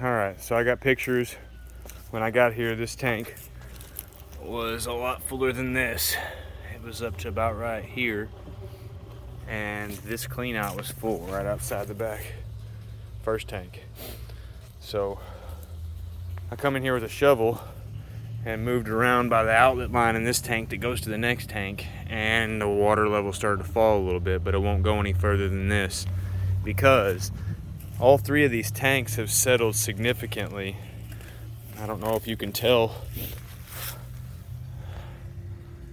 All right, so I got pictures. When I got here, this tank was a lot fuller than this. It was up to about right here, and this clean out was full right outside the back, first tank. So I come in here with a shovel and moved around by the outlet line in this tank that goes to the next tank, and the water level started to fall a little bit, but it won't go any further than this because all three of these tanks have settled significantly. I don't know if you can tell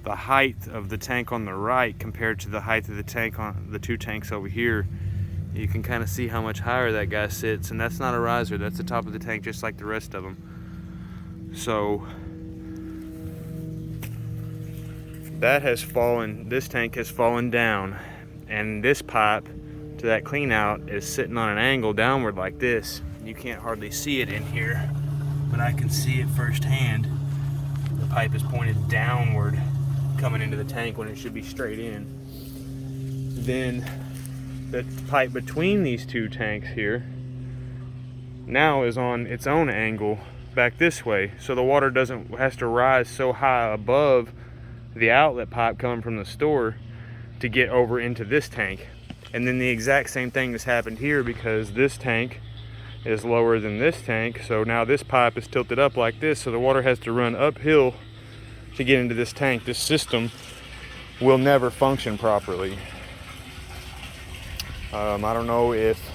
the height of the tank on the right compared to the height of the tank on the two tanks over here. You can kind of see how much higher that guy sits, and that's not a riser, that's the top of the tank just like the rest of them. So that has fallen, this tank has fallen down, and this pipe to that clean out is sitting on an angle downward like this. You can't hardly see it in here, but I can see it firsthand. The pipe is pointed downward coming into the tank when it should be straight in. Then the pipe between these two tanks here now is on its own angle back this way, so the water has to rise so high above the outlet pipe coming from the store to get over into this tank. And then the exact same thing has happened here because this tank is lower than this tank, so now this pipe is tilted up like this, so the water has to run uphill to get into this tank. This system will never function properly. I don't know if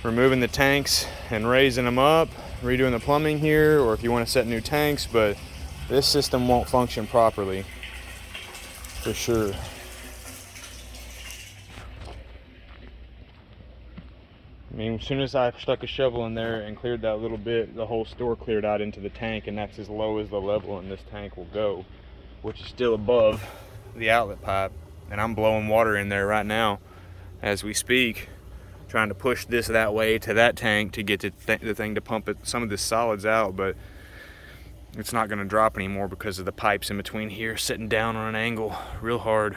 removing the tanks and raising them up, redoing the plumbing here, or if you want to set new tanks, but this system won't function properly for sure. I mean, as soon as I stuck a shovel in there and cleared that little bit, the whole store cleared out into the tank, and that's as low as the level in this tank will go, which is still above the outlet pipe. And I'm blowing water in there right now as we speak, trying to push this that way to that tank to get the thing to pump some of this solids out, but it's not going to drop anymore because of the pipes in between here sitting down on an angle real hard.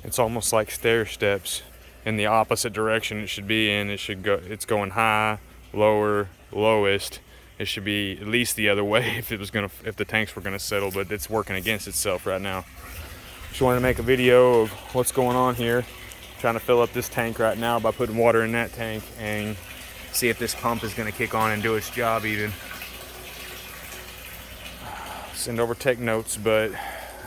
It's almost like stair steps in the opposite direction it should be in. It's going high, lower, lowest. It should be at least the other way if the tanks were gonna settle, but it's working against itself right now. Just wanted to make a video of what's going on here. Trying to fill up this tank right now by putting water in that tank and see if this pump is gonna kick on and do its job even. Send over tech notes, but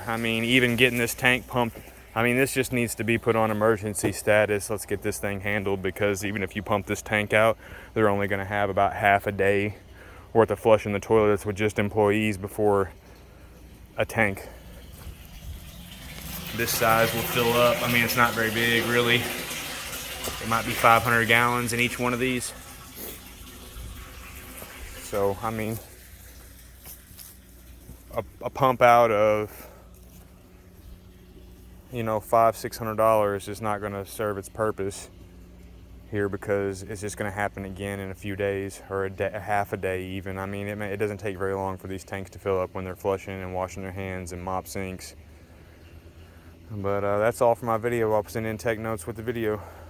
I mean, even getting this tank pumped, I mean, this just needs to be put on emergency status. Let's get this thing handled, because even if you pump this tank out, they're only going to have about half a day worth of flushing the toilets with just employees before a tank this size will fill up. I mean, it's not very big, really. It might be 500 gallons in each one of these. So, I mean, a pump out of, you know, $500-600 is not going to serve its purpose here, because it's just going to happen again in a few days, or a half a day even. I mean, it doesn't take very long for these tanks to fill up when they're flushing and washing their hands and mop sinks. But that's all for my video. I'll send in tech notes with the video.